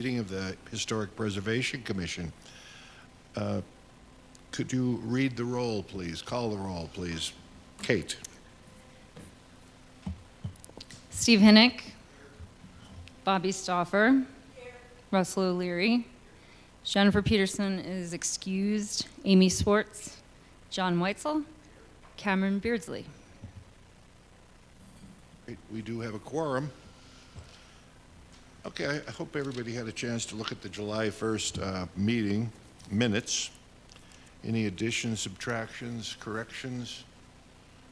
Meeting of the Historic Preservation Commission. Could you read the roll, please? Call the roll, please. Kate. Steve Hinnick. Bobby Stauffer. Russell O'Leary. Jennifer Peterson is excused. Amy Swartz. John Weitzel. Cameron Beardsley. Great. We do have a quorum. Okay, I hope everybody had a chance to look at the July 1st meeting minutes. Any additions, subtractions, corrections?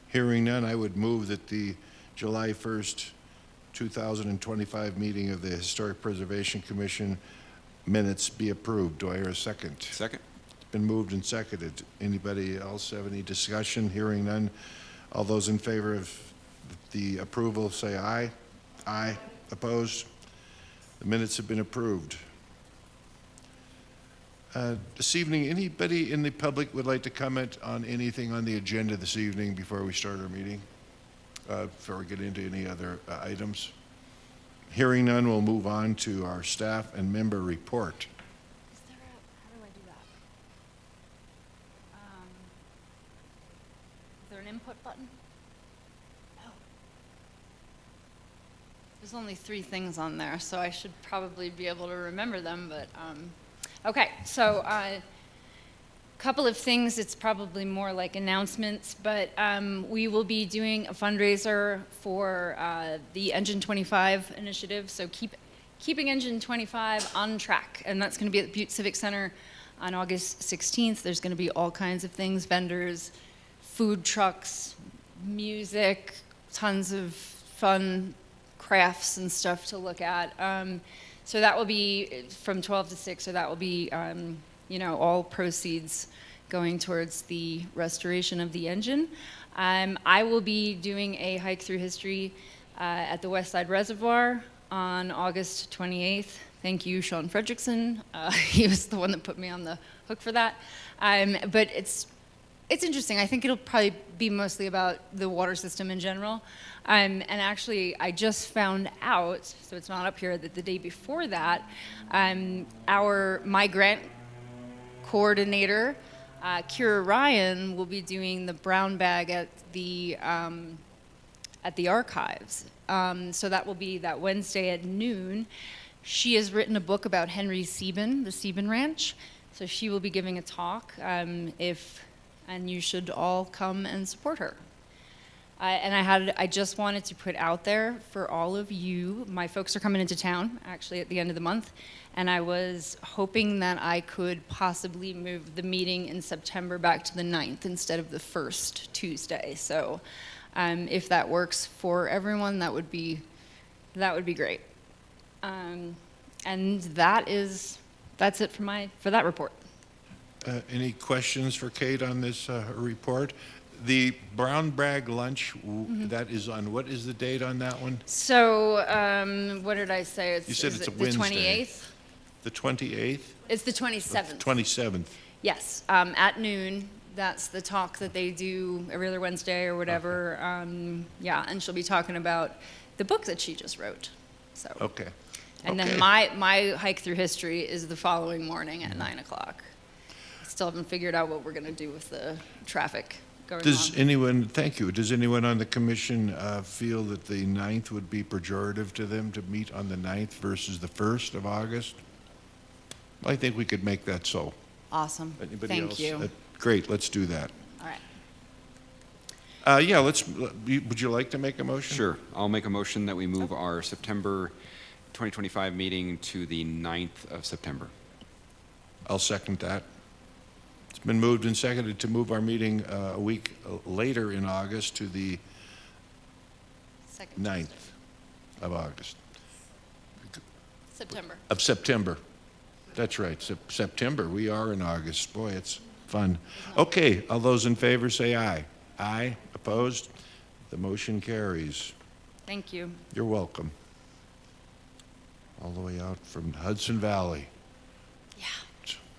Hearing none, I would move that the July 1st, 2025 meeting of the Historic Preservation Commission minutes be approved. Do I hear a second? Second. It's been moved and seconded. Anybody else have any discussion? Hearing none. All those in favor of the approval say aye. Aye. Opposed? The minutes have been approved. This evening, anybody in the public would like to comment on anything on the agenda this evening before we start our meeting? Before we get into any other items? Hearing none, we'll move on to our staff and member report. How do I do that? Is there an input button? Oh. There's only 3 things on there, so I should probably be able to remember them, but okay, so a couple of things. It's probably more like announcements, but we will be doing a fundraiser for the Engine 25 initiative, so keeping Engine 25 on track, and that's going to be at the Butte Civic Center on August 16th. There's going to be all kinds of things, vendors, food trucks, music, tons of fun crafts and stuff to look at. So that will be from 12 to 6, so that will be, all proceeds going towards the restoration of the engine. I will be doing a hike through history at the West Side Reservoir on August 28th. Thank you, Sean Fredrickson. He was the one that put me on the hook for that. But it's interesting. I think it'll probably be mostly about the water system in general. And actually, I just found out, so it's not up here, that the day before that, my grant coordinator, Kira Ryan, will be doing the brown bag at the archives. So that will be that Wednesday at noon. She has written a book about Henry Sieben, the Sieben Ranch. So she will be giving a talk, and you should all come and support her. I just wanted to put out there for all of you, my folks are coming into town, actually, at the end of the month, and I was hoping that I could possibly move the meeting in September back to the 9th instead of the first Tuesday. So if that works for everyone, that would be great. And that's it for that report. Any questions for Kate on this report? The brown bag lunch, that is on, what is the date on that one? So, what did I say? You said it's a Wednesday. The 28th? It's the 27th. 27th. Yes, at noon. That's the talk that they do every other Wednesday or whatever. Okay. And she'll be talking about the book that she just wrote. So. Okay. And then my hike through history is the following morning at 9 o'clock. Still haven't figured out what we're going to do with the traffic. Does anyone on the commission feel that the 9th would be pejorative to them to meet on the 9th versus the 1st of August? I think we could make that so. Awesome. Anybody else? Thank you. Great, let's do that. All right. Would you like to make a motion? Sure. I'll make a motion that we move our September 2025 meeting to the 9th of September. I'll second that. It's been moved and seconded to move our meeting a week later in August to the 9th of August. September. That's right, September. We are in August. Boy, it's fun. Okay, all those in favor say aye. Aye. Opposed? The motion carries. Thank you. You're welcome. All the way out from Hudson Valley. Yeah.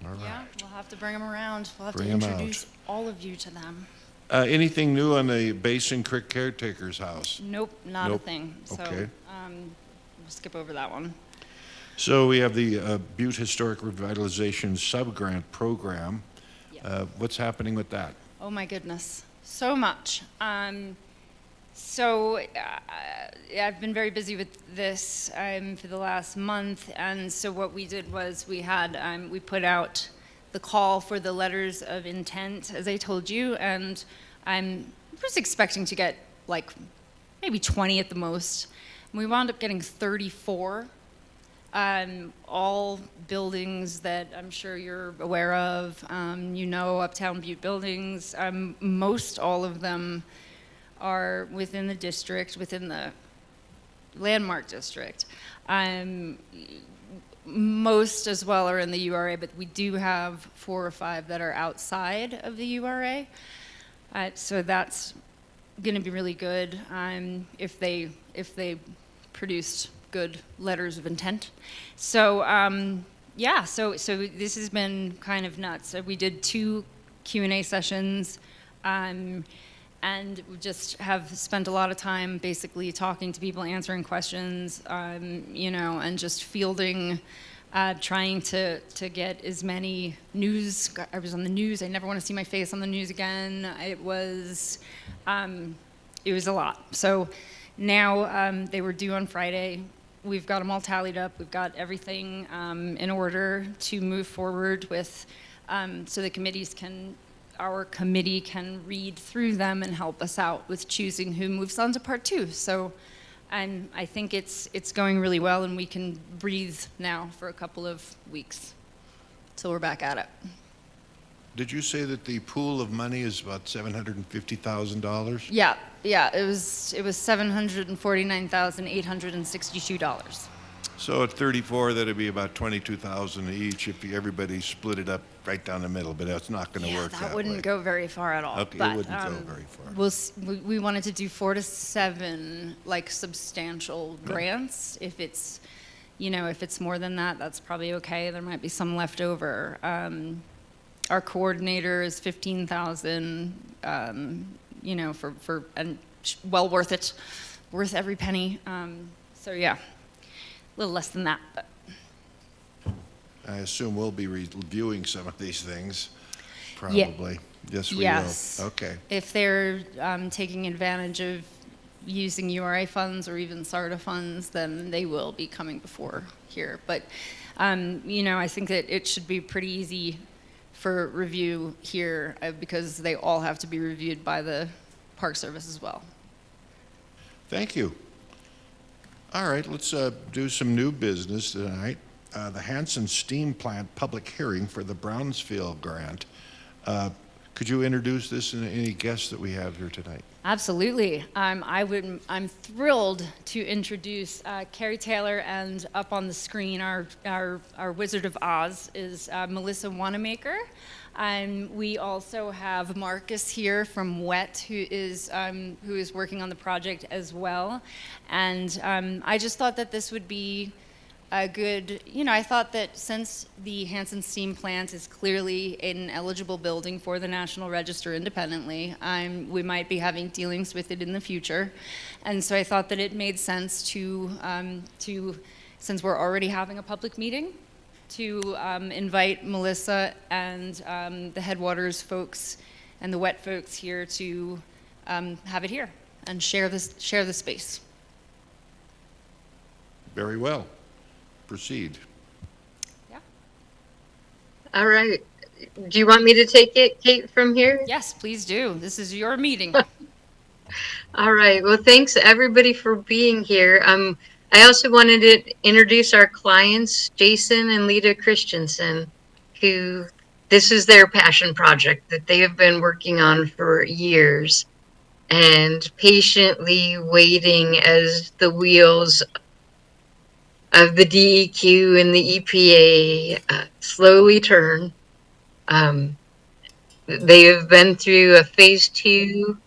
All right. Yeah, we'll have to bring them around. We'll have Bring to 'em introduce all of you to them. Anything new on the Basin Creek Caretaker's house? Nope, not Nope. a thing. So Okay. we'll skip over that one. So we have the Butte Historic Revitalization Subgrant Program. Yeah. What's happening with that? Oh my goodness, so much. So I've been very busy with this for the last month, and so what we did was we put out the call for the letters of intent, as I told you, and I was expecting to get like maybe 20 at the most. And we wound up getting 34. All buildings that I'm sure you're aware of, Uptown Butte buildings. Most all of them are within the district, within the landmark district. Most as well are in the URA, but we do have 4 or 5 that are outside of the URA. So that's going to be really good if they produced good letters of intent. So so this has been kind of nuts. So we did 2 Q&A sessions, and we just have spent a lot of time basically talking to people, answering questions, and just fielding, trying to get as many news. I was on the news. I never want to see my face on the news again. It was a lot. So now they were due on Friday. We've got them all tallied up. We've got everything in order to move forward with, so our committee can read through them and help us out with choosing who moves on to part 2. So I think it's going really well, and we can breathe now for a couple of weeks till we're back at it. Did you say that the pool of money is about $750,000? Yeah, it was $749,862. So at 34, that'd be about 22,000 each if everybody split it up right down the middle, but that's not going to work that way. That wouldn't go very far at all. Okay, but, it wouldn't go very far. We wanted to do 4 to 7 like substantial grants. If it's, if it's more than that, that's probably okay. There might be some left over. Our coordinator is 15,000. For and well worth it, worth every penny. So yeah, a little less than that, but. I assume we'll be reviewing some of these things, probably. Yeah. Yes, we Yes. will. Okay. If they're taking advantage of using URA funds or even SARTA funds, then they will be coming before here. But, I think that it should be pretty easy for review here because they all have to be reviewed by the Park Service as well. Thank you. All right, let's do some new business tonight. The Hanson Steam Plant public hearing for the Brownsfield grant. Could you introduce this and any guests that we have here tonight? Absolutely. I'm thrilled to introduce Carrie Taylor, and up on the screen, our Wizard of Oz is Melissa Wanamaker. We also have Marcus here from WET, who is working on the project as well. And I just thought that this would be a good, I thought that since the Hanson Steam Plant is clearly an eligible building for the National Register independently, we might be having dealings with it in the future. And so I thought that it made sense to since we're already having a public meeting, to invite Melissa and the Headwaters folks and the WET folks here to have it here and share the space. Very well. Proceed. Yeah. All right. Do you want me to take it, Kate, from here? Yes, please do. This is your meeting. All right. Well, thanks everybody for being here. I also wanted to introduce our clients, Jason and Lita Christensen, who this is their passion project that they have been working on for years and patiently waiting as the wheels of the DEQ and the EPA slowly turn. They have been through a phase 2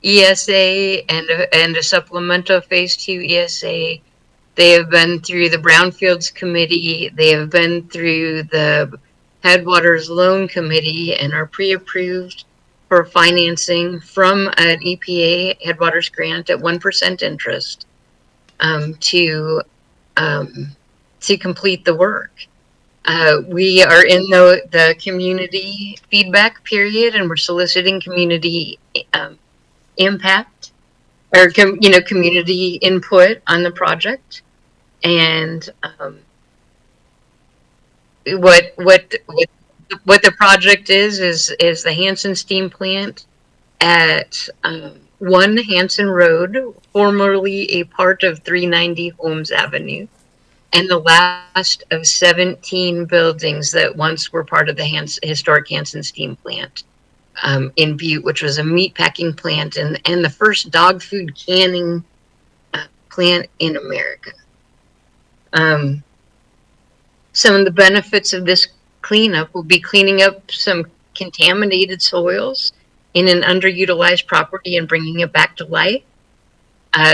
ESA and a supplemental phase 2 ESA. They have been through the Brownfields Committee. They have been through the Headwaters Loan Committee and are pre-approved for financing from an EPA Headwaters grant at 1% interest to to complete the work. We are in the community feedback period, and we're soliciting community impact or community input on the project. And what the project is the Hanson Steam Plant at 1 Hanson Road, formerly a part of 390 Holmes Avenue, and the last of 17 buildings that once were part of the historic Hanson Steam Plant in Butte, which was a meat packing plant and the first dog food canning plant in America. Some of the benefits of this cleanup will be cleaning up some contaminated soils in an underutilized property and bringing it back to life.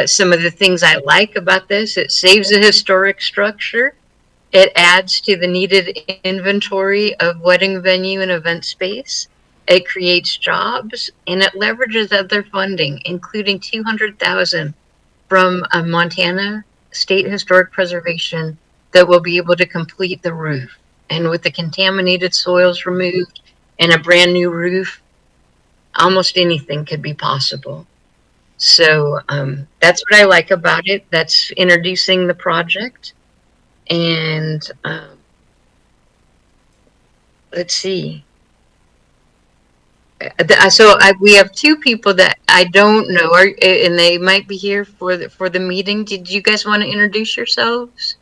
Some of the things I like about this, it saves a historic structure. It adds to the needed inventory of wedding venue and event space. It creates jobs, and it leverages other funding, including $200,000 from Montana State Historic Preservation that will be able to complete the roof. And with the contaminated soils removed and a brand new roof, almost anything could be possible. So that's what I like about it. That's introducing the project. And let's see. We have two people that I don't know, and they might be here for the meeting. Did you guys want to introduce yourselves?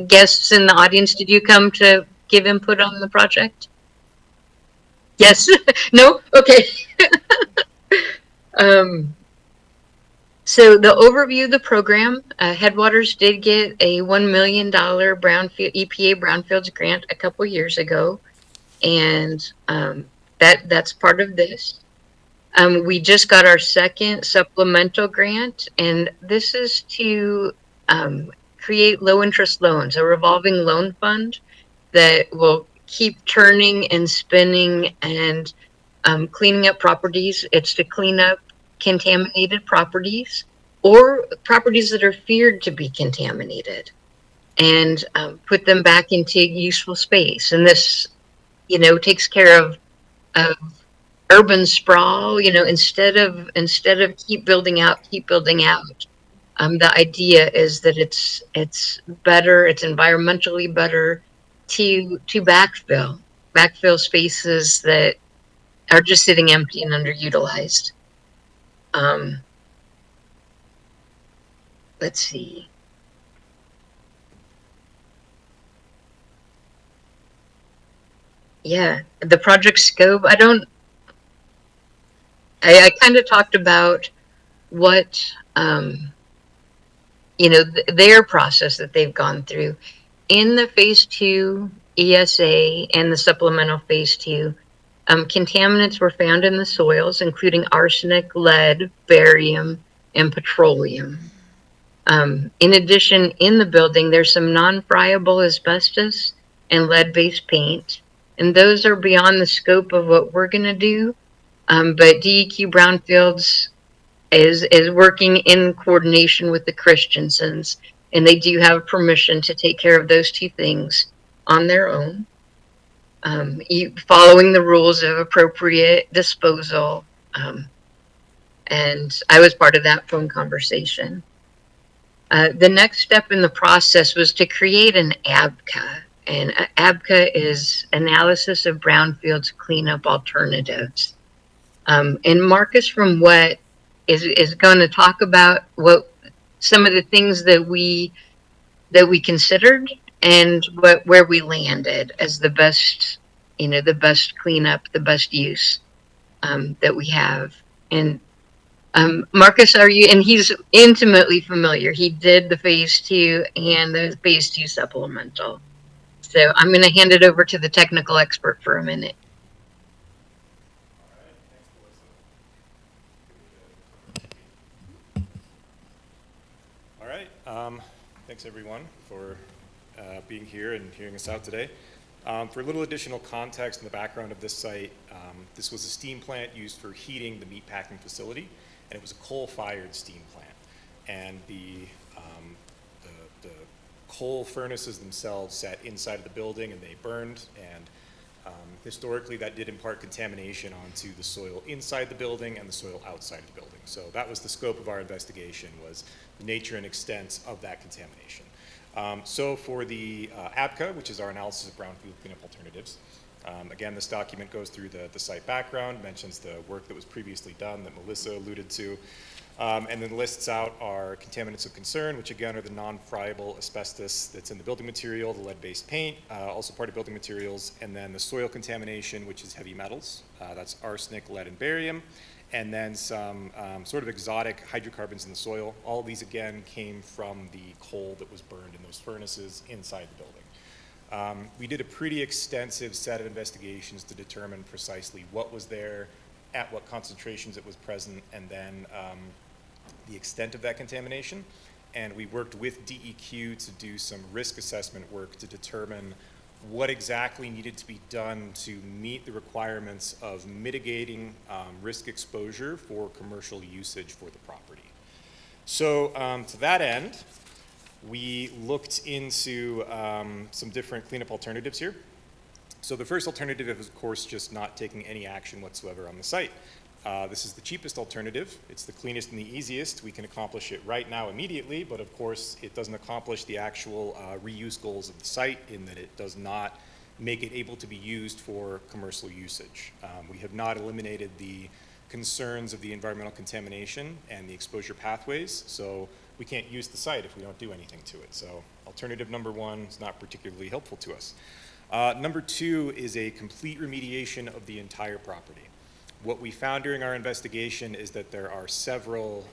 Guests in the audience, did you come to give input on the project? Yes. No. Okay. So the overview of the program, Headwaters did get a $1 million EPA Brownfields grant a couple years ago, and that's part of this. We just got our second supplemental grant, and this is to create low interest loans, a revolving loan fund that will keep turning and spinning and cleaning up properties. It's to clean up contaminated properties or properties that are feared to be contaminated and put them back into useful space. And this, takes care of urban sprawl, instead of keep building out. The idea is that it's better, it's environmentally better to backfill spaces that are just sitting empty and underutilized. Let's see. Yeah, the project scope. I kind of talked about what, their process that they've gone through in the phase 2 ESA and the supplemental phase 2. Contaminants were found in the soils, including arsenic, lead, barium, and petroleum. In addition, in the building, there's some non-friable asbestos and lead-based paint, and those are beyond the scope of what we're going to do. But DEQ Brownfields is working in coordination with the Christiansens, and they do have permission to take care of those two things on their own, following the rules of appropriate disposal. And I was part of that phone conversation. The next step in the process was to create an ABCA. And ABCA is Analysis of Brownfields Cleanup Alternatives. And Marcus from What is going to talk about what some of the things that we considered and where we landed as the best, the best cleanup, the best use that we have. And Marcus, and he's intimately familiar. He did the phase 2 and the phase 2 supplemental. So I'm going to hand it over to the technical expert for a minute. All right. Thanks, everyone, for being here and hearing us out today. For a little additional context in the background of this site, this was a steam plant used for heating the meatpacking facility, and it was a coal-fired steam plant. And the coal furnaces themselves sat inside of the building and they burned, and historically that did impart contamination onto the soil inside the building and the soil outside of the building. So that was the scope of our investigation, was the nature and extent of that contamination. So for the ABCA, which is our analysis of brownfield cleanup alternatives, again, this document goes through the site background, mentions the work that was previously done that Melissa alluded to, and then lists out our contaminants of concern, which again are the non-friable asbestos that's in the building material, the lead-based paint, also part of building materials, and then the soil contamination, which is heavy metals. That's arsenic, lead, and barium, and then some sort of exotic hydrocarbons in the soil. All of these, again, came from the coal that was burned in those furnaces inside the building. We did a pretty extensive set of investigations to determine precisely what was there, at what concentrations it was present, and then the extent of that contamination. And we worked with DEQ to do some risk assessment work to determine what exactly needed to be done to meet the requirements of mitigating risk exposure for commercial usage for the property. So to that end, we looked into some different cleanup alternatives here. So the first alternative is, of course, just not taking any action whatsoever on the site. This is the cheapest alternative. It's the cleanest and the easiest. We can accomplish it right now immediately, but of course it doesn't accomplish the actual reuse goals of the site, in that it does not make it able to be used for commercial usage. We have not eliminated the concerns of the environmental contamination and the exposure pathways, so we can't use the site if we don't do anything to it. So alternative number one is not particularly helpful to us. Number two is a complete remediation of the entire property. What we found during our investigation is that there are several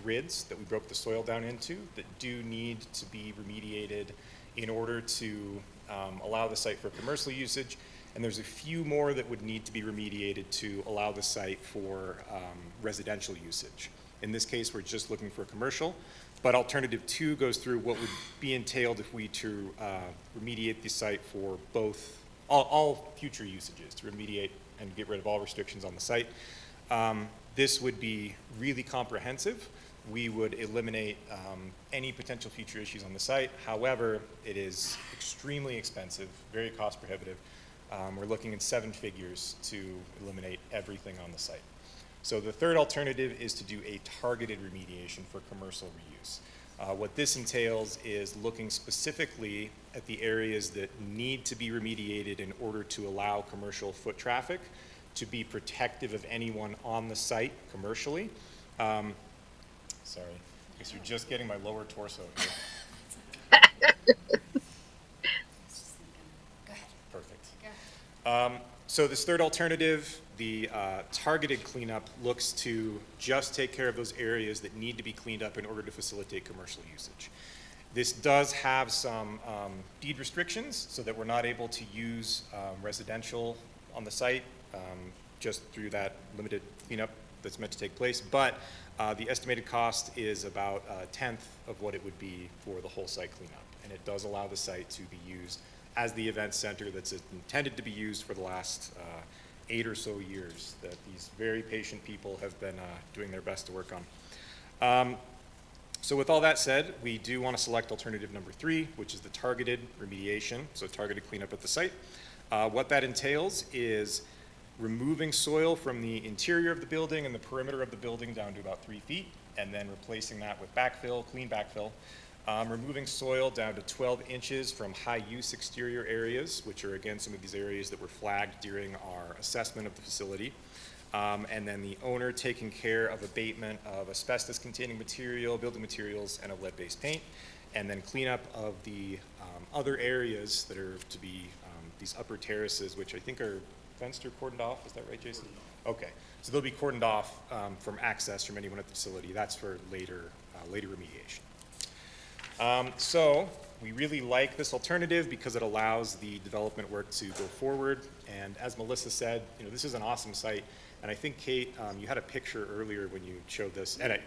grids that we broke the soil down into that do need to be remediated in order to allow the site for commercial usage, and there's a few more that would need to be remediated to allow the site for residential usage. In this case, we're just looking for commercial, but alternative two goes through what would be entailed if we to remediate the site for both, all future usages, to remediate and get rid of all restrictions on the site. This would be really comprehensive. We would eliminate any potential future issues on the site. However, it is extremely expensive, very cost prohibitive. We're looking at 7 figures to eliminate everything on the site. So the third alternative is to do a targeted remediation for commercial reuse. What this entails is looking specifically at the areas that need to be remediated in order to allow commercial foot traffic to be protective of anyone on the site commercially. Sorry, I guess you're just getting my lower torso here. Perfect. So this third alternative, the targeted cleanup, looks to just take care of those areas that need to be cleaned up in order to facilitate commercial usage. This does have some deed restrictions, so that we're not able to use residential on the site just through that limited cleanup that's meant to take place. But the estimated cost is about 1/10 of what it would be for the whole site cleanup. And it does allow the site to be used as the event center that's intended to be used for the last 8 or so years that these very patient people have been doing their best to work on. So with all that said, we do want to select alternative number 3, which is the targeted remediation, so targeted cleanup at the site. What that entails is removing soil from the interior of the building and the perimeter of the building down to about 3 feet, and then replacing that with backfill, clean backfill. Removing soil down to 12 inches from high-use exterior areas, which are, again, some of these areas that were flagged during our assessment of the facility. And then the owner taking care of abatement of asbestos-containing material, building materials, and of lead-based paint. And then cleanup of the other areas that are to be these upper terraces, which I think are fenced or cordoned off. Is that right, Jason? Okay. So they'll be cordoned off from access from anyone at the facility. That's for later remediation. So we really like this alternative because it allows the development work to go forward. And as Melissa said, this is an awesome site. And I think, Kate, you had a picture earlier when you showed this, and I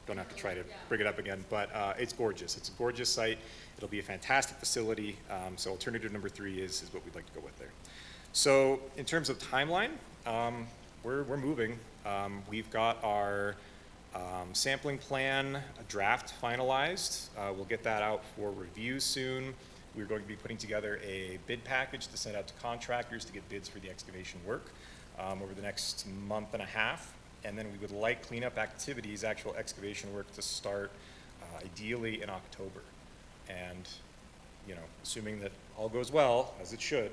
don't have to try to bring it up again, but it's gorgeous. It's a gorgeous site. It'll be a fantastic facility. So alternative number 3 is what we'd like to go with there. So in terms of timeline, we're moving. We've got our Sampling plan, a draft finalized. We'll get that out for review soon. We're going to be putting together a bid package to send out to contractors to get bids for the excavation work over the next month and a half. And then we would like cleanup activities, actual excavation work, to start ideally in October. And, you know, assuming that all goes well, as it should,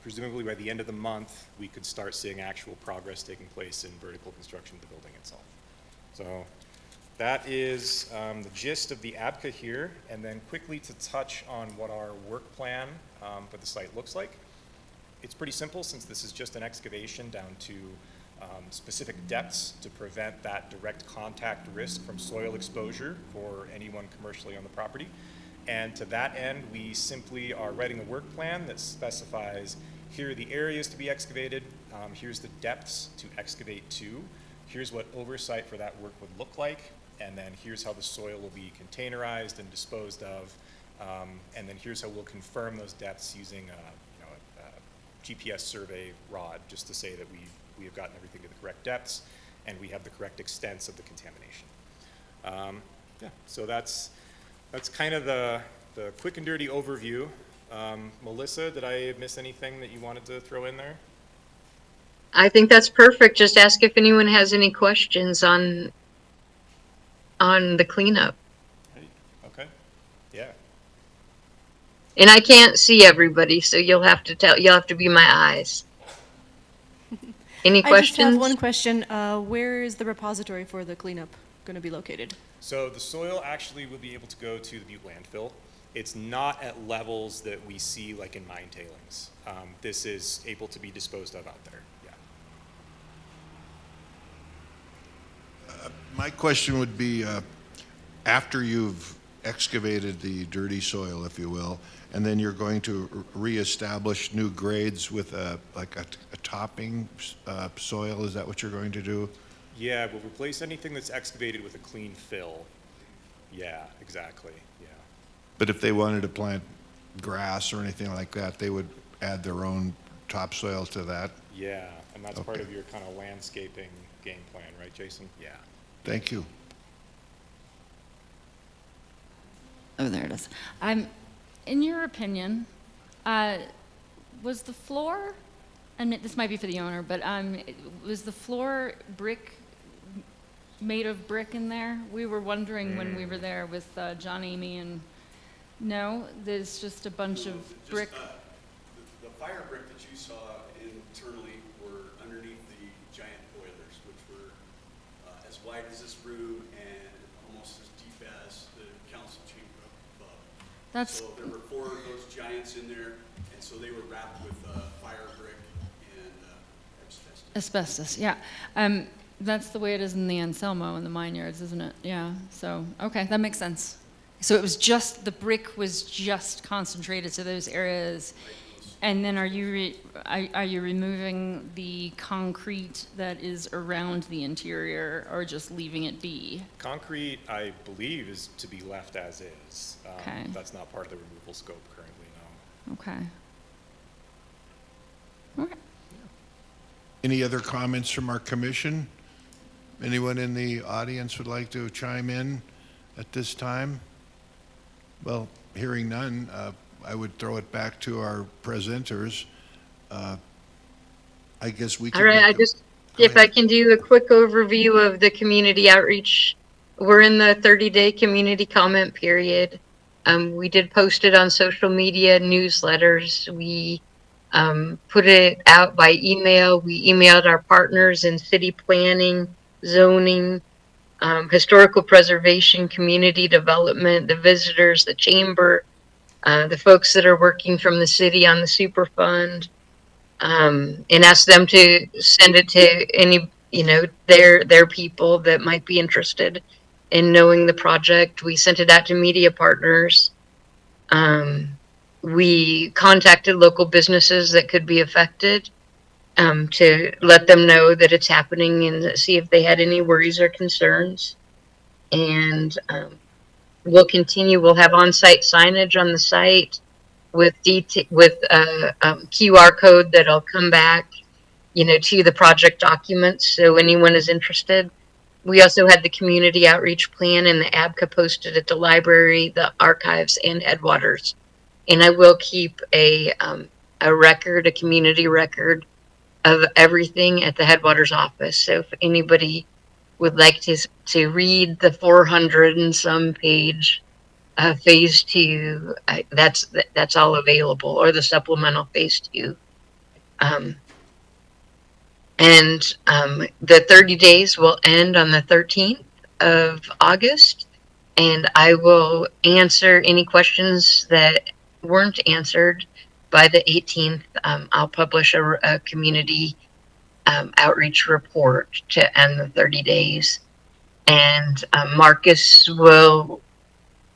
presumably by the end of the month, we could start seeing actual progress taking place in vertical construction of the building itself. So that is the gist of the ABCA here. And then quickly to touch on what our work plan for the site looks like. It's pretty simple, since this is just an excavation down to specific depths to prevent that direct contact risk from soil exposure for anyone commercially on the property. And to that end, we simply are writing a work plan that specifies here are the areas to be excavated, here's the depths to excavate to, here's what oversight for that work would look like, and then here's how the soil will be containerized and disposed of, and then here's how we'll confirm those depths using a GPS survey rod, just to say that we have gotten everything to the correct depths and we have the correct extents of the contamination. Yeah, so that's kind of the quick and dirty overview. Melissa, did I miss anything that you wanted to throw in there? I think that's perfect. Just ask if anyone has any questions on the cleanup. Right. Okay. Yeah. And I can't see everybody, so you'll have to be my eyes. Any I just have questions? one question. Where is the repository for the cleanup going to be located? So the soil actually will be able to go to the Butte landfill. It's not at levels that we see like in mine tailings. This is able to be disposed of out there. Yeah. My question would be, after you've excavated the dirty soil, if you will, and then you're going to reestablish new grades with a topping soil, is that what you're going to do? Yeah, we'll replace anything that's excavated with a clean fill. Yeah, exactly, yeah. But if they wanted to plant grass or anything like that, they would add their own topsoil to that? Yeah, and that's part Okay. of your kind of landscaping game plan, right, Jason? Yeah. Thank you. Oh, there it is. In your opinion, was the floor, and this might be for the owner, but was the floor made of brick in there? We were wondering when we were there with John, Amy, and no, there's just a bunch of brick. The fire brick that you saw internally were underneath the giant boilers, which were as wide as this room and almost as deep as the council chamber up above. That's So there were 4 of those giants in there, and so they were wrapped with fire brick and asbestos. asbestos, yeah. That's the way it is in the Anselmo and the mine yards, isn't it? Yeah, so, okay, that makes sense. So it was just, the brick was just concentrated to those areas. And then are you removing the concrete that is around the interior, or just leaving it be? Concrete, I believe, is to be left as is. Okay. That's not part of the removal scope currently, no. Okay. All right. Any other comments from our commission? Anyone in the audience would like to chime in at this time? Well, hearing none, I would throw it back to our presenters. I guess we could. All right, if I can do a quick overview of the community outreach. We're in the 30-day community comment period. We did post it on social media, newsletters. We put it out by email. We emailed our partners in city planning, zoning, historical preservation, community development, the visitors, the chamber, the folks that are working from the city on the Superfund, and asked them to send it to any, their people that might be interested in knowing the project. We sent it out to media partners. We contacted local businesses that could be affected, to let them know that it's happening and see if they had any worries or concerns. And we'll continue. We'll have on-site signage on the site with QR code that'll come back, to the project documents. So anyone is interested, we also had the community outreach plan and the ABCA posted at the library, the archives, and Headwaters. And I will keep a record, a community record of everything at the Headwaters office. So if anybody would like to read the 400 and some page phase two, that's all available, or the supplemental phase two. The 30 days will end on the 13th of August, and I will answer any questions that weren't answered by the 18th. I'll publish a community outreach report to end the 30 days, and Marcus will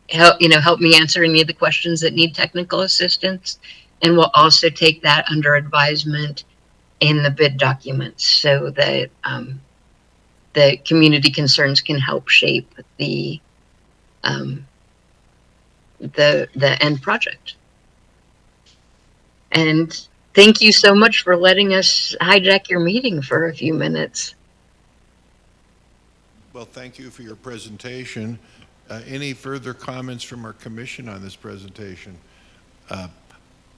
help me answer any of the questions that need technical assistance, and we'll also take that under advisement in the bid documents so that the community concerns can help shape the end project. And thank you so much for letting us hijack your meeting for a few minutes. Well, thank you for your presentation. Any further comments from our commission on this presentation?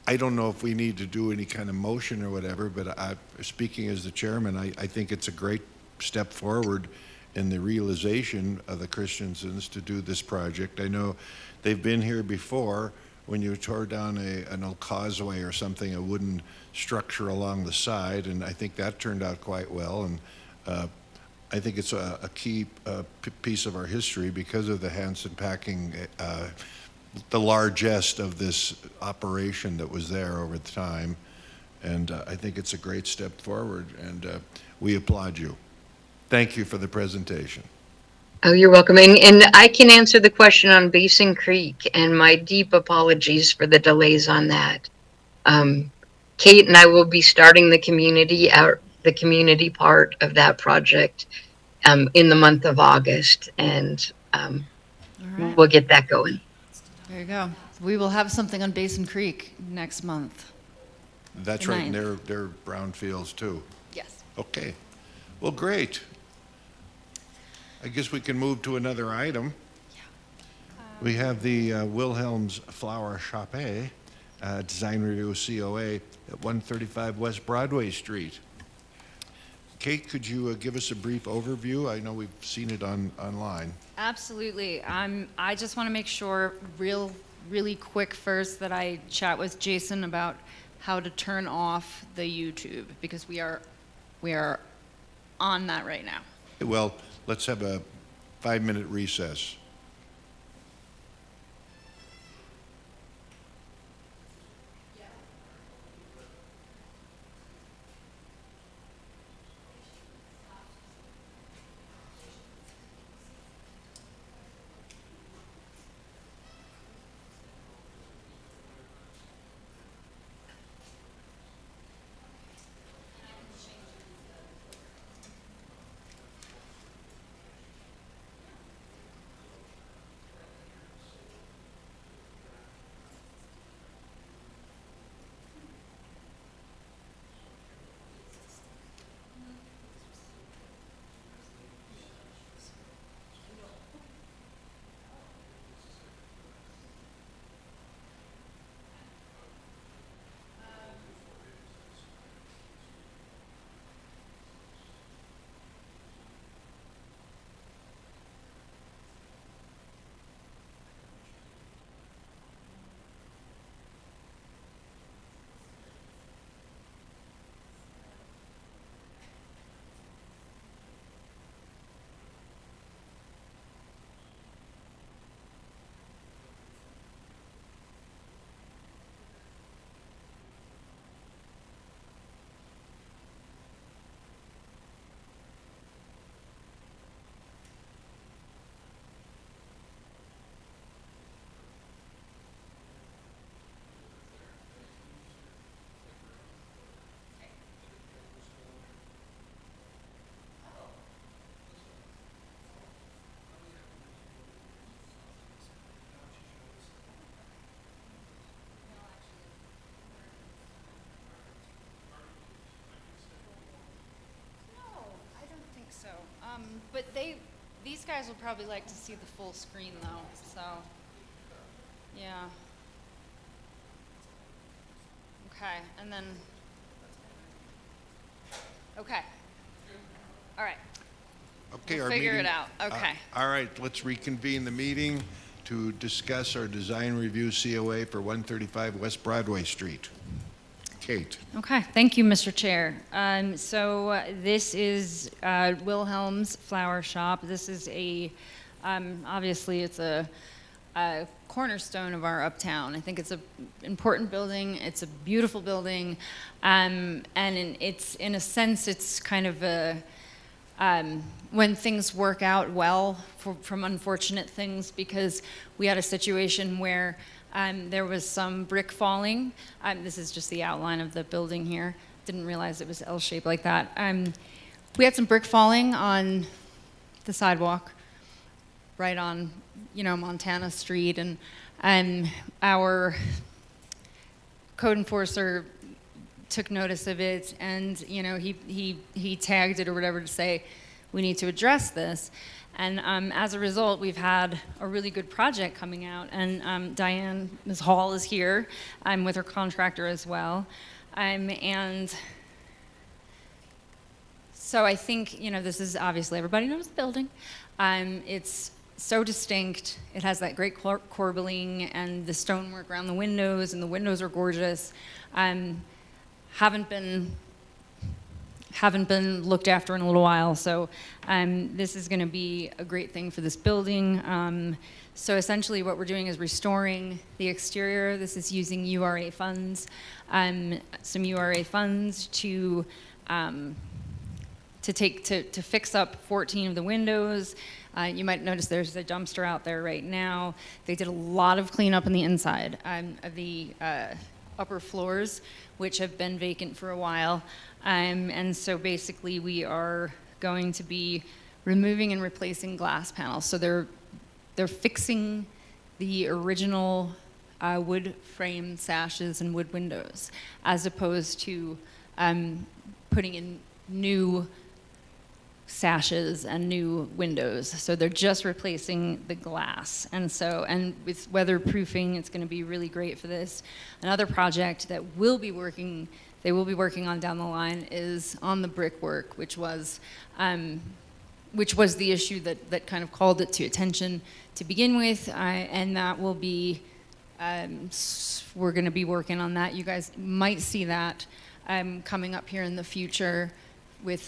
I don't know if we need to do any kind of motion or whatever, but speaking as the chairman, I think it's a great step forward in the realization of the Christensens to do this project. I know they've been here before when you tore down an old causeway or something, a wooden structure along the side, and I think that turned out quite well. And I think it's a key piece of our history because of the Hanson Packing, the largest of this operation that was there over the time. And I think it's a great step forward, and we applaud you. Thank you for the presentation. Oh, you're welcome. And I can answer the question on Basin Creek, and my deep apologies for the delays on that. Kate and I will be starting the community part of that project in the month of August, and All right. we'll get that going. There you go. We will have something on Basin Creek next month. That's The right, and 9th. they're brownfields too. Yes. Okay. Well, great. I guess we can move to another item. We have the Wilhelm's Flower Shoppe, design review COA at 135 West Broadway Street. Kate, could you give us a brief overview? I know we've seen it online. Absolutely. I just want to make sure really quick first that I chat with Jason about how to turn off the YouTube, because we are on that right now. Well, let's have a 5-minute recess. But these guys will probably like to see the full screen though, so, yeah. Okay, and then, okay. All right, Okay, We'll our figure it meeting- out. Okay. All right, let's reconvene the meeting to discuss our design review COA for 135 West Broadway Street. Kate. okay, thank you, Mr. Chair. This is Wilhelm's Flower Shop. This is obviously it's a cornerstone of our uptown. I think it's an important building. It's a beautiful building. It's, in a sense, it's kind of when things work out well from unfortunate things, because we had a situation where there was some brick falling. This is just the outline of the building here. Didn't realize it was L-shaped like that. We had some brick falling on the sidewalk right on, Montana Street, and our code enforcer took notice of it, and he tagged it or whatever to say we need to address this. And as a result, we've had a really good project coming out, and Diane, Ms. Hall, is here. I'm with her contractor as well, and so I think this is obviously, everybody knows the building. It's so distinct. It has that great corbelling and the stonework around the windows, and the windows are gorgeous. Haven't been looked after in a little while, so this is going to be a great thing for this building. So essentially what we're doing is restoring the exterior. This is using URA funds, some URA funds to fix up 14 of the windows. You might notice there's a dumpster out there right now. They did a lot of cleanup on the inside of the upper floors, which have been vacant for a while. And so basically we are going to be removing and replacing glass panels. So they're fixing the original wood frame sashes and wood windows, as opposed to putting in new sashes and new windows. So they're just replacing the glass. And with weatherproofing, it's going to be really great for this. Another project that they will be working on down the line is on the brickwork, which was the issue that kind of called it to attention to begin with. And that will be, we're going to be working on that. You guys might see that coming up here in the future with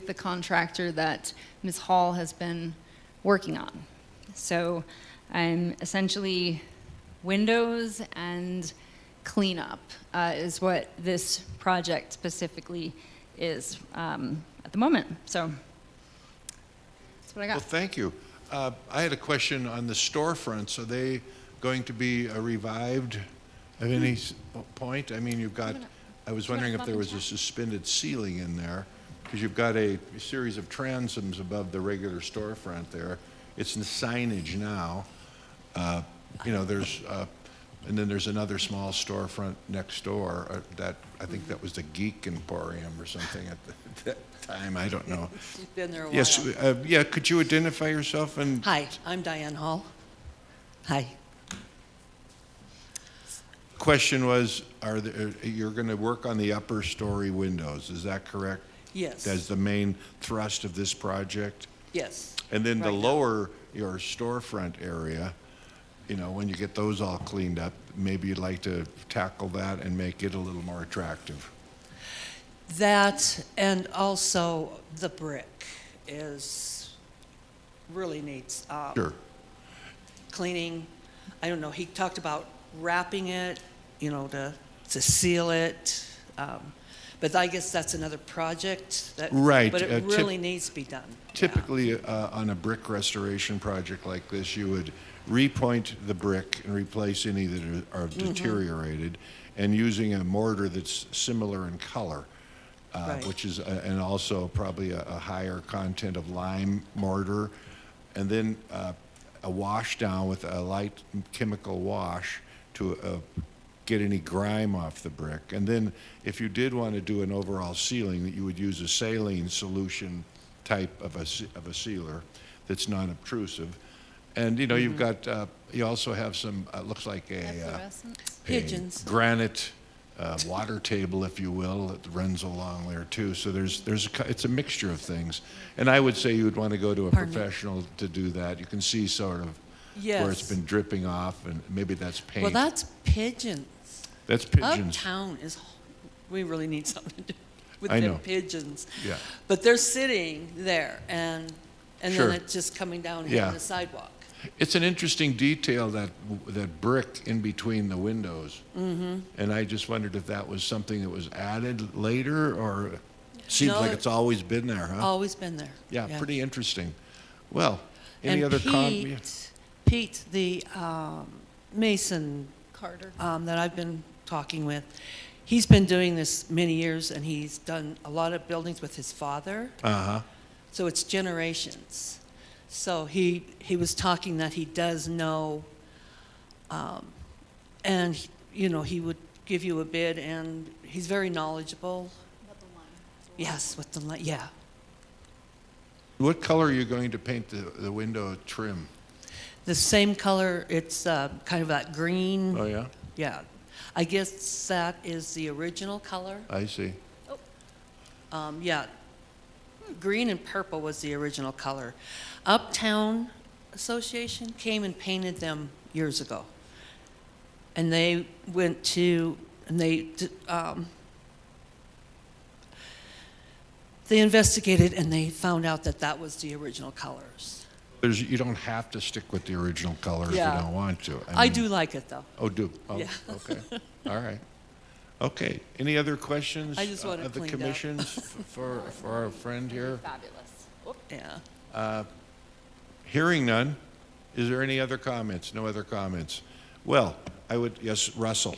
the contractor that Ms. Hall has been working on. So essentially windows and cleanup is what this project specifically is at the moment. So that's what I got. Well, thank you. I had a question on the storefronts. Are they going to be revived at any point? I mean, I was wondering if there was a suspended ceiling in there, because you've got a series of transoms above the regular storefront there. It's in signage now. And then there's another small storefront next door that I think that was the Geek Emporium or something at that time. I don't know. You've been there a while. Yes, could you identify yourself? And Hi, I'm Diane Hall. Hi. question was, you're going to work on the upper story windows, is that correct? Yes. As the main thrust of this project? Yes. And then the Right now. lower, your storefront area, when you get those all cleaned up, maybe you'd like to tackle that and make it a little more attractive. That, and also the brick really needs Sure. cleaning. I don't know, he talked about wrapping it, to seal it. But I guess that's another project Right, but it really needs to be done. Typically, on a brick restoration project like this, you would repoint the brick and replace any that are deteriorated, and using a mortar that's similar in color, Right. which is, and also probably a higher content of lime mortar, and then a wash down with a light chemical wash to get any grime off the brick. And then if you did want to do an overall sealing, that you would use a saline solution type of a sealer that's non-obtrusive. And, you know, you've got, you also have some, looks like a Efflorescence. Pigeons. granite water table, if you will, that runs along there too. So it's a mixture of things. And I would say you would want to go to a Pardon me? professional to do that. You can see sort of Yes. where it's been dripping off, and maybe that's paint. Well, that's pigeons. That's pigeons. Uptown is, we really need something to do with I them know. pigeons. Yeah. But they're sitting there, and Sure. then it's just coming down Yeah. on the sidewalk. It's an interesting detail, that brick in between the windows. Mm-hmm. And I just wondered if that was something that was added later, or seems No, like it's always been there, huh? Always been there. Yeah, pretty interesting. Well, any And other comments? Pete, the Mason Carter. that I've been talking with, he's been doing this many years, and he's done a lot of buildings with his father. Uh-huh. So it's generations. So he was talking that he does know, and you know, he would give you a bid, and he's very knowledgeable. Yes, with the line, yeah. What color are you going to paint the window trim? The same color, it's kind of that green. Oh, yeah? Yeah. I guess that is the original color. I see. Yeah. Green and purple was the original color. Uptown Association came and painted them years ago. And they went to, and they investigated, and they found out that that was the original colors. You don't have to stick with the original color if Yeah. you don't want to. I mean- do like it, though. Oh, do? Oh, Yeah. okay. All right. Okay. Any other questions I just want it of the cleaned up. commissions for our friend here? Fabulous. Whoop. Yeah. Hearing none, is there any other comments? No other comments? Well, yes, Russell.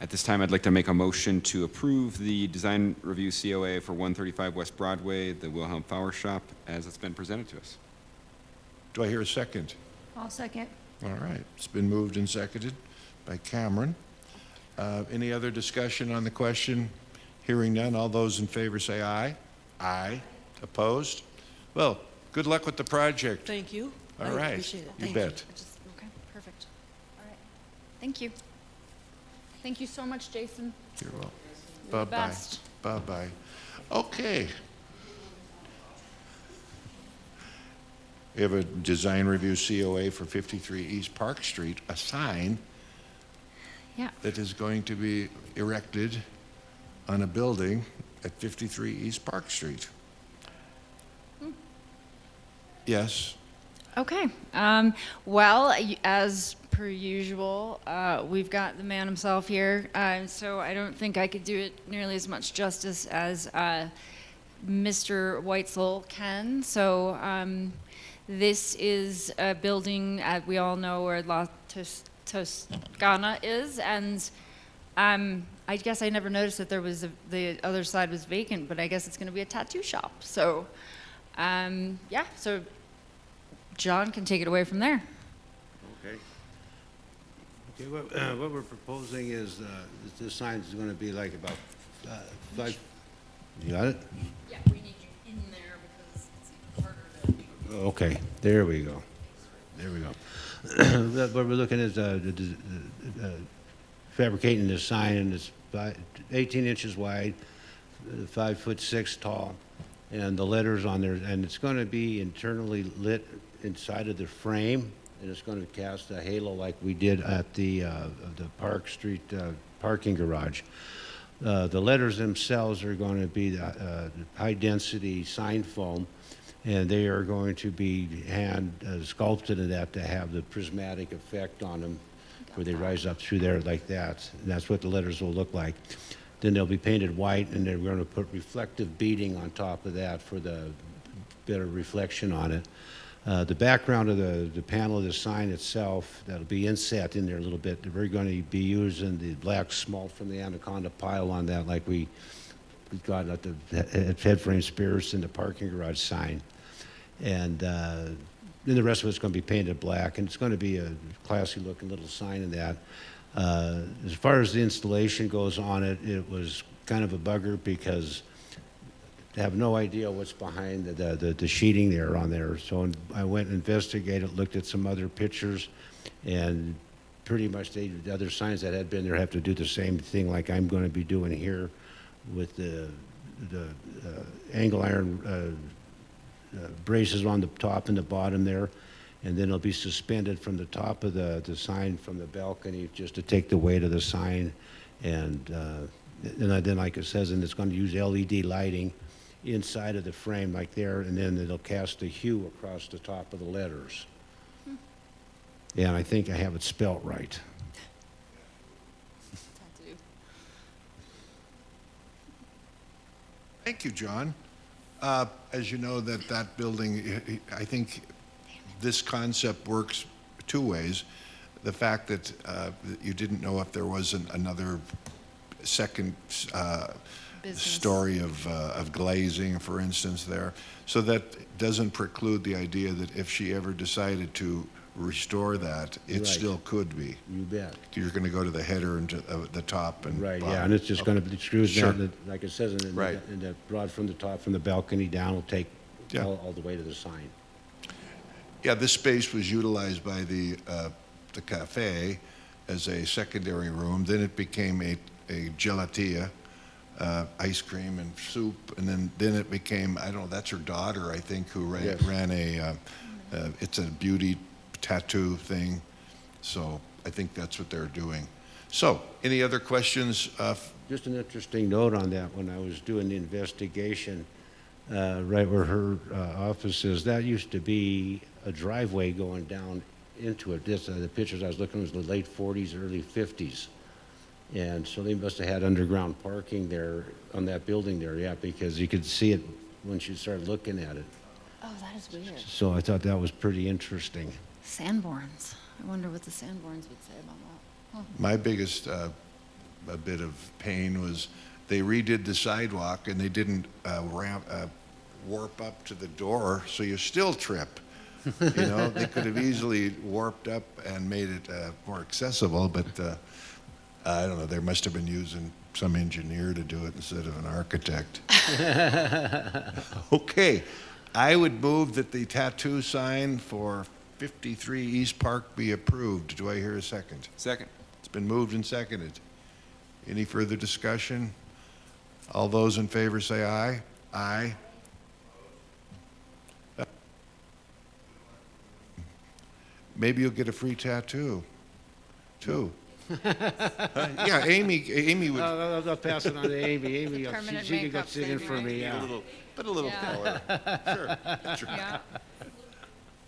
At this time, I'd like to make a motion to approve the design review COA for 135 West Broadway, the Wilhelm Flower Shop, as it's been presented to us. Do I hear a second? I'll second. All right. It's been moved and seconded by Cameron. Any other discussion on the question? Hearing none, all those in favor say aye. Aye. Opposed? Well, good luck with the project. Thank you. All I right. appreciate it. You Thank bet. Okay, perfect. All right. Thank you. Thank you so much, Jason. You're welcome. You're the Bye-bye. best. Bye-bye. Okay. We have a design review COA for 53 East Park Street, a sign Yeah. that is going to be erected on a building at 53 East Park Street. Yes? Okay. Well, as per usual, we've got the man himself here, so I don't think I could do it nearly as much justice as Mr. Weitzel can. So this is a building, we all know where La Toscana is, and I guess I never noticed that there was the other side was vacant, but I guess it's going to be a tattoo shop. So, yeah, so John can take it away from there. Okay. Okay, what we're proposing is, this sign is gonna be like about, 5, you got it? Yeah, we need you in there because it's harder to... Okay, there we go. There we go. What we're looking at is, fabricating this sign, and it's 18 inches wide, 5'6" tall, and the letters on there, and it's gonna be internally lit inside of the frame, and it's going to cast a halo like we did at the Park Street parking garage. The letters themselves are going to be high-density sign foam, and they are going to be hand sculpted in that to have the prismatic effect on them, where they rise up through there like that. And that's what the letters will look like. Then they'll be painted white, and they're going to put reflective beading on top of that for the better reflection on it. The background of the panel of the sign itself, that'll be inset in there a little bit. We're going to be using the black smalt from the Anaconda pile on that, like we got at the head frame spears in the parking garage sign. And then the rest of it's going to be painted black, and it's going to be a classy looking little sign in that. As far as the installation goes on it, it was kind of a bugger because have no idea what's behind the sheeting there on there. So I went and investigated, looked at some other pictures, and pretty much the other signs that had been there have to do the same thing like I'm going to be doing here with the angle iron braces on the top and the bottom there. And then it'll be suspended from the top of the sign from the balcony just to take the weight of the sign. And then like it says, and it's going to use LED lighting inside of the frame like there, and then it'll cast a hue across the top of the letters. Yeah, and I think I have it spelt right. Tattoo. Thank you, John. As you know, that building, I think this concept works two ways. The fact that you didn't know if there was another second Business. story of glazing, for instance, there. So that doesn't preclude the idea that if she ever decided to restore that, it Right. still could be. You bet. You're going to go to the header and to the top and Right, bottom. yeah, and it's just going to be screws Sure. down, like it says in Right. the rod from the top, from the balcony down, will take Yeah. all the way to the sign. Yeah, this space was utilized by the cafe as a secondary room. Then it became a gelatia, ice cream and soup, and then it became, I don't know, that's her daughter, I think, who Yes. ran it's a beauty tattoo thing. So I think that's what they're doing. So, any other questions? Just an interesting note on that, when I was doing the investigation, right where her office is, that used to be a driveway going down into it. The pictures I was looking at was the late 40s, early 50s. And so they must have had underground parking there on that building there, yeah, because you could see it once you started looking at it. Oh, that is weird. So I thought that was pretty interesting. Sanborns. I wonder what the Sanborns would say about that. My biggest a bit of pain was they redid the sidewalk and they didn't warp up to the door, so you still trip. You know, they could have easily warped up and made it more accessible, but I don't know, they must have been using some engineer to do it instead of an architect. Okay, I would move that the tattoo sign for 53 East Park be approved. Do I hear a second? Second. It's been moved and seconded. Any further discussion? All those in favor say aye. Aye. Maybe you'll get a free tattoo, too. Yeah, Amy would I'll pass it on to Amy. Amy, Permanent she can go makeup sit in thing, for right? me, yeah. put a little Yeah. color. Sure. Yeah.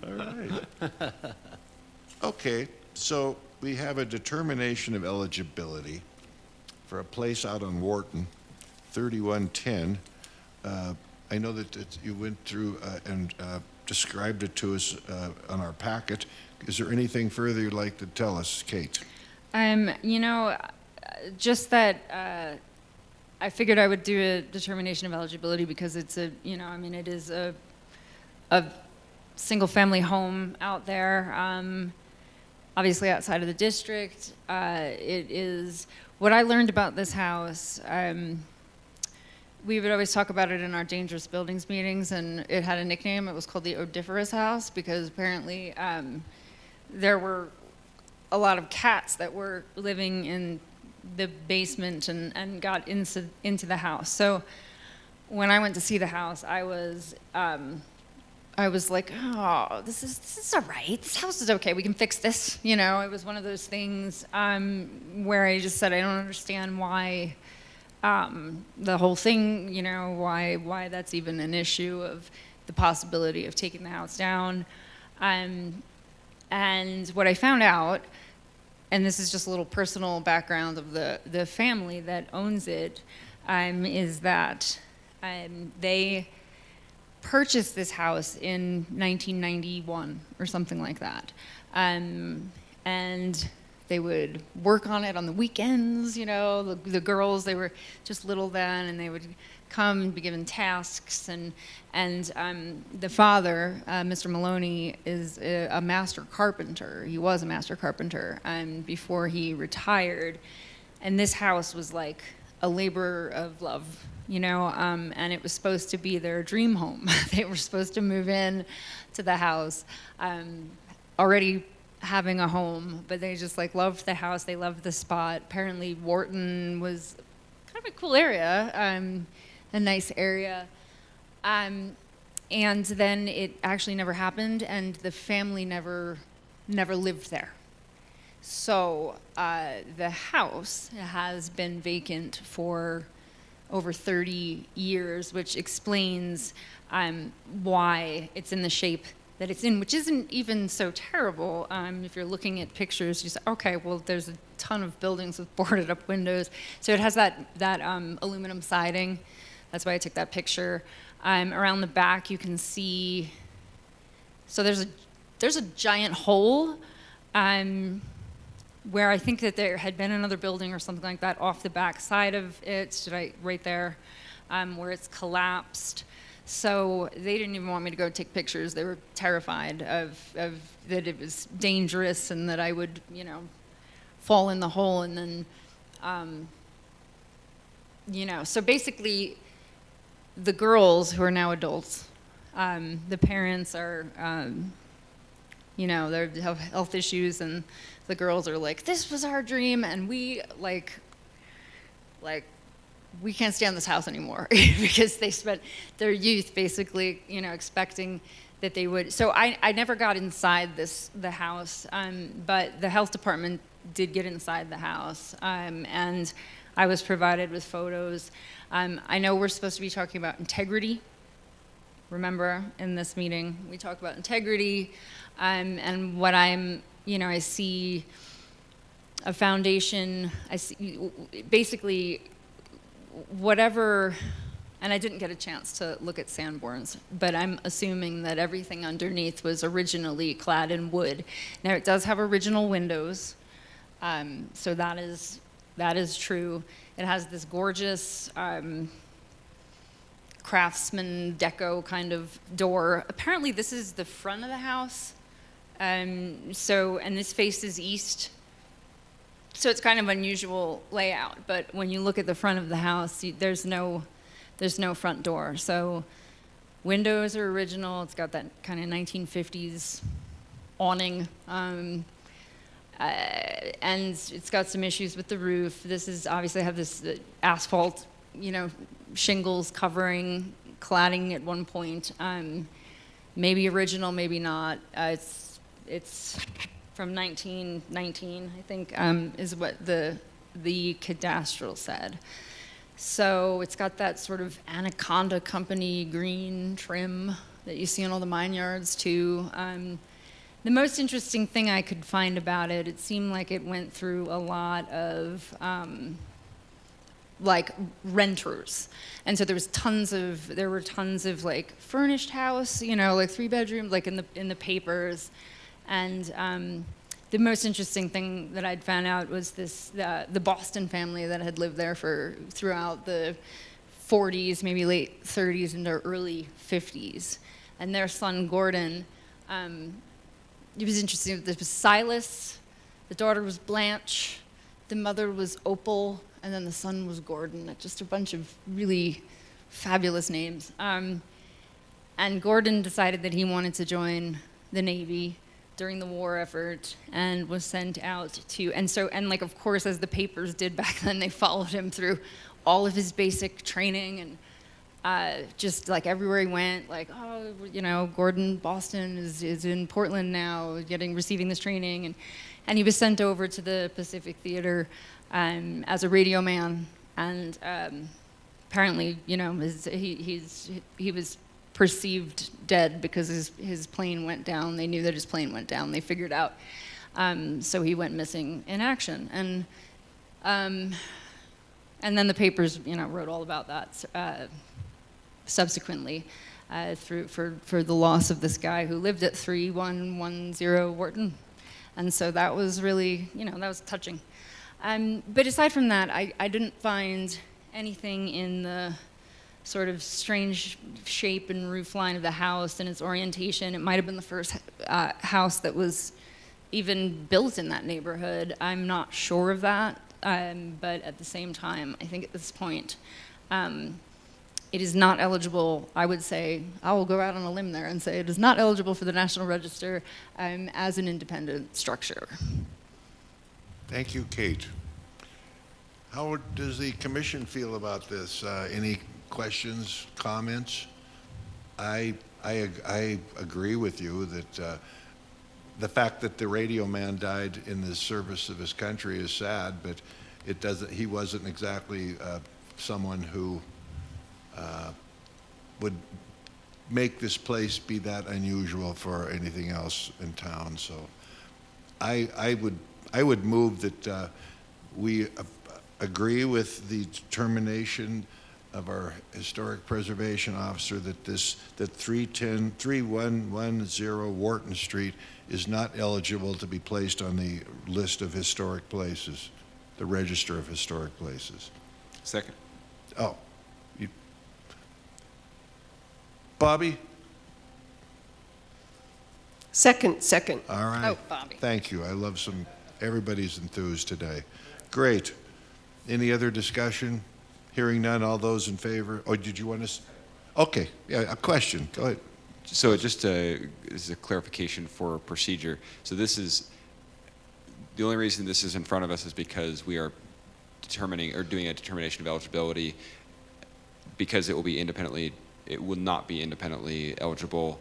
All right. Okay, so we have a determination of eligibility for a place out on Wharton, 3110. I know that you went through and described it to us on our packet. Is there anything further you'd like to tell us, Kate? You know, just that I figured I would do a determination of eligibility because it's a, you know, I mean, it is a single-family home out there, obviously outside of the district. It is, what I learned about this house, we would always talk about it in our dangerous buildings meetings, and it had a nickname. It was called the Odiferous House because apparently there were a lot of cats that were living in the basement and got into the house. So when I went to see the house, I was like, oh, this is all right. This house is okay. We can fix this. You know, it was one of those things where I just said, I don't understand why the whole thing, you know, why that's even an issue of the possibility of taking the house down. And what I found out, and this is just a little personal background of the family that owns it, is that they purchased this house in 1991 or something like that. And they would work on it on the weekends, you know, the girls, they were just little then, and they would come and be given tasks. And the father, Mr. Maloney, is a master carpenter. He was a master carpenter before he retired. And this house was like a labor of love, you know, and it was supposed to be their dream home. They were supposed to move in to the house, already having a home, but they just like loved the house. They loved the spot. Apparently Wharton was kind of a cool area, a nice area. And then it actually never happened, and the family never lived there. So the house has been vacant for over 30 years, which explains why it's in the shape that it's in, which isn't even so terrible. If you're looking at pictures, you say, okay, well, there's a ton of buildings with boarded up windows. So it has that aluminum siding. That's why I took that picture. Around the back, you can see, so there's a giant hole where I think that there had been another building or something like that off the back side of it, right there, where it's collapsed. So they didn't even want me to go take pictures. They were terrified of that it was dangerous and that I would, you know, fall in the hole and then, you know. So basically, the girls who are now adults, the parents are, you know, they have health issues, and the girls are like, this was our dream, and we we can't stay on this house anymore because they spent their youth basically, you know, expecting that they would. So I never got inside the house, but the health department did get inside the house, and I was provided with photos. I know we're supposed to be talking about integrity. Remember, in this meeting, we talked about integrity, and what I'm, you know, I see a foundation. I see basically whatever, and I didn't get a chance to look at Sanborn's, but I'm assuming that everything underneath was originally clad in wood. Now it does have original windows, so that is true. It has this gorgeous craftsman deco kind of door. Apparently this is the front of the house, and this faces east. So it's kind of unusual layout, but when you look at the front of the house, there's no front door. So windows are original. It's got that kind of 1950s awning, and it's got some issues with the roof. This is obviously have this asphalt, you know, shingles covering, cladding at one point. Maybe original, maybe not. It's from 1919, I think, is what the cadastral said. So it's got that sort of Anaconda Company green trim that you see in all the mine yards too. The most interesting thing I could find about it, it seemed like it went through a lot of like renters, and so there were tons of like furnished house, you know, like 3-bedroom, like in the papers. And the most interesting thing that I'd found out was the Boston family that had lived there throughout the 40s, maybe late 30s into early 50s. And their son, Gordon, it was interesting. There was Silas, the daughter was Blanche, the mother was Opal, and then the son was Gordon. Just a bunch of really fabulous names. And Gordon decided that he wanted to join the Navy during the war effort and was sent out to, and like, of course, as the papers did back then, they followed him through all of his basic training, and just like everywhere he went, like, oh, you know, Gordon Boston is in Portland now, receiving this training, and he was sent over to the Pacific Theater as a radio man, and apparently, you know, he was perceived dead because his plane went down. They knew that his plane went down. They figured out. So he went missing in action. And then the papers, you know, wrote all about that subsequently for the loss of this guy who lived at 3110 Wharton. And so that was really, you know, that was touching. But aside from that, I didn't find anything in the sort of strange shape and roof line of the house and its orientation. It might have been the first house that was even built in that neighborhood. I'm not sure of that. But at the same time, I think at this point, it is not eligible. I would say, I will go out on a limb there and say it is not eligible for the National Register as an independent structure. Thank you, Kate. How does the commission feel about this? Any questions, comments? I agree with you that the fact that the radio man died in the service of his country is sad, but it doesn't. He wasn't exactly someone who would make this place be that unusual for anything else in town. So, I would move that we agree with the determination of our historic preservation officer that 3110 Wharton Street is not eligible to be placed on the list of historic places, the Register of Historic Places. Second. Oh, Bobby? Second. All right. Oh, Bobby. Thank you. I love everybody's enthused today. Great. Any other discussion? Hearing none, all those in favor? Oh, did you want to? Okay, yeah, a question. Go ahead. So just this is a clarification for procedure. So this is, the only reason this is in front of us is because we are determining or doing a determination of eligibility, because it will not be independently eligible.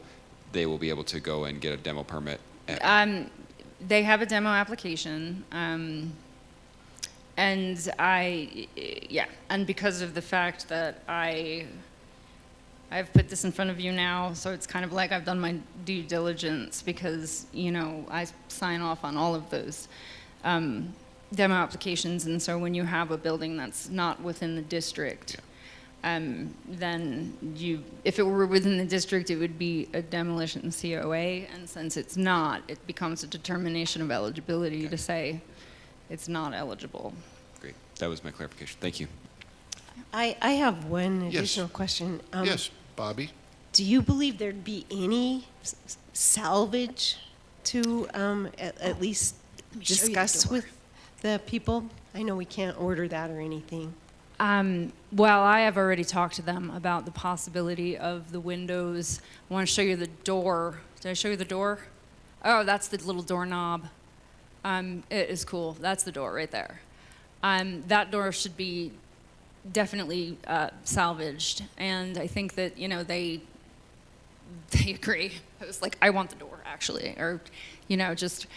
They will be able to go and get a demo permit. They have a demo application, and and because of the fact that I've put this in front of you now, so it's kind of like I've done my due diligence, because, I sign off on all of those demo applications, and so when you have a building that's not within the district, then if it were within the district, it would be a demolition COA, and since it's not, it becomes a determination of eligibility to say it's not eligible. Great. That was my clarification. Thank you. I have one Yes. additional question. Yes, Bobby? Do you believe there'd be any salvage to at least me show you the discuss door. with the people? I know we can't order that or anything. Well, I have already talked to them about the possibility of the windows. I want to show you the door. Did I show you the door? Oh, that's the little doorknob. It is cool. That's the door right there. That door should be definitely salvaged, and I think that they agree. I was like, I want the door, actually, or just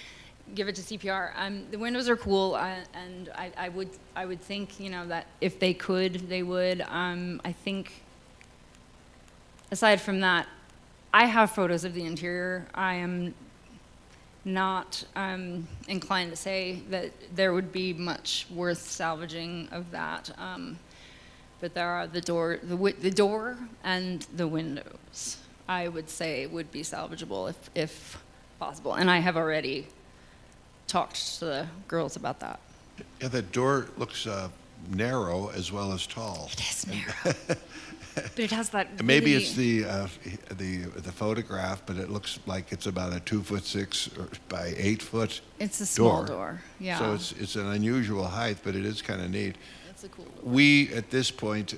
give it to CPR. The windows are cool, and I would think that if they could, they would. I think aside from that, I have photos of the interior. I am not inclined to say that there would be much worth salvaging of that. But there are the door and the windows, I would say, would be salvageable if possible. And I have already talked to the girls about that. Yeah, that door looks narrow as well as tall. It is narrow. But it has that Maybe really- it's the photograph, but it looks like it's about a 2'6" by 8 foot. It's a small door, yeah. So it's an unusual height, but it is kind of neat. It's a cool door. We at this point,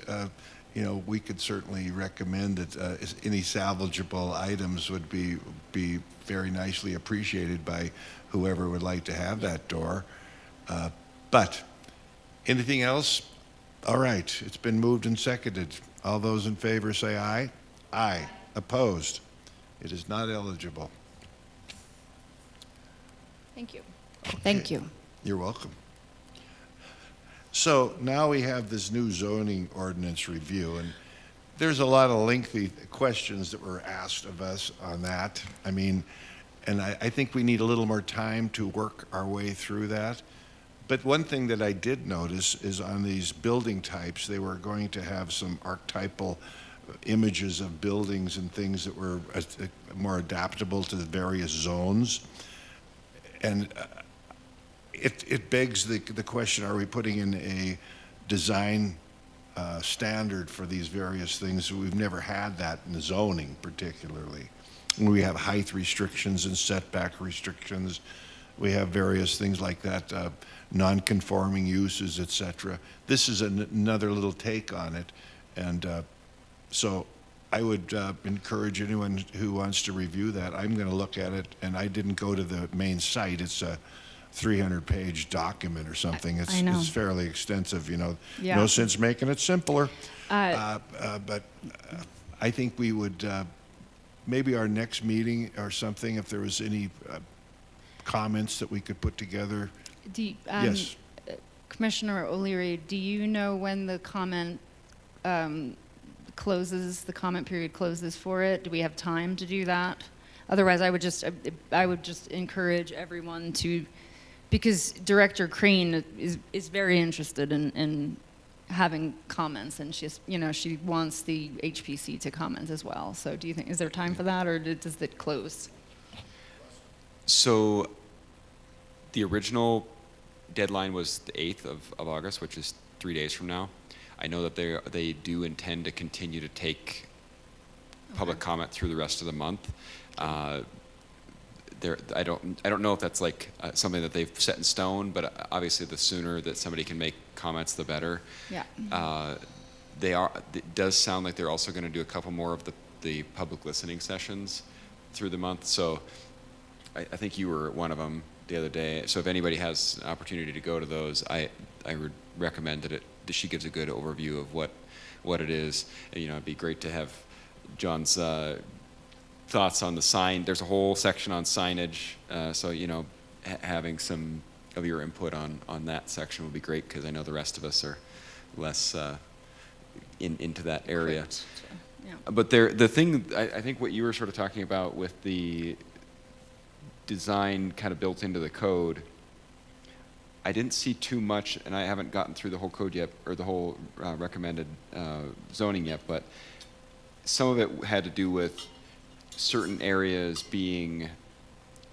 we could certainly recommend that any salvageable items would be very nicely appreciated by whoever would like to have that door. But anything else? All right, it's been moved and seconded. All those in favor say aye. Aye. Opposed? It is not eligible. Thank you. Thank you. You're welcome. So now we have this new zoning ordinance review, and there's a lot of lengthy questions that were asked of us on that. And I think we need a little more time to work our way through that. But one thing that I did notice is on these building types, they were going to have some archetypal images of buildings and things that were more adaptable to the various zones. And it begs the question, are we putting in a design standard for these various things? We've never had that in the zoning particularly. When we have height restrictions and setback restrictions, We have various things like that, non-conforming uses, et cetera. This is another little take on it. And so I would encourage anyone who wants to review that. I'm going to look at it, and I didn't go to the main site. It's a 300-page document or something. I know. It's fairly extensive, you know. Yeah. No sense making it simpler. Uh, But I think we would, maybe our next meeting or something, if there was any comments that we could put together. Do you, Yes. Commissioner O'Leary, do you know when the comment closes, the comment period closes for it? Do we have time to do that? Otherwise, I would just encourage everyone to, because Director Crane is very interested in having comments, and she's, you know, she wants the HPC to comment as well. So do you think, is there time for that, or does it close? So the original deadline was the 8th of August, which is 3 days from now. I know that they do intend to continue to take public comment through the rest of the month. I don't know if that's like something that they've set in stone, but obviously the sooner that somebody can make comments, the better. Yeah. It does sound like they're also going to do a couple more of the public listening sessions through the month. So I think you were one of them the other day. So if anybody has an opportunity to go to those, I would recommend that she gives a good overview of what it is. And, you know, it'd be great to have John's thoughts on the sign. There's a whole section on signage. So, you know, having some of your input on that section would be great, because I know the rest of us are less into that area. Yeah. But the thing, I think what you were sort of talking about with the design kind of built into the code, I didn't see too much, and I haven't gotten through the whole code yet, or the whole recommended zoning yet, but some of it had to do with certain areas being,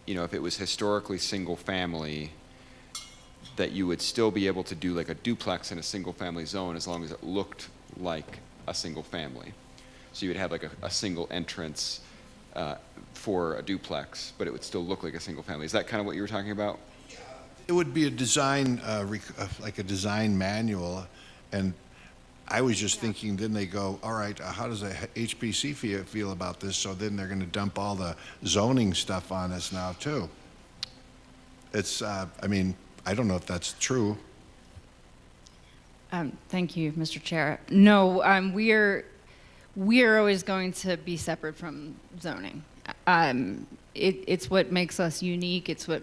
you know, if it was historically single family, that you would still be able to do like a duplex in a single family zone as long as it looked like a single family. So you would have like a single entrance for a duplex, but it would still look like a single family. Is that kind of what you were talking about? It would be a design, like a design manual, and I was just thinking, then they go, all right, how does the HPC feel about this? So then they're going to dump all the zoning stuff on us now, too. It's, I mean, I don't know if that's true. Thank you, Mr. Chair. No, we are always going to be separate from zoning. It's what makes us unique. It's what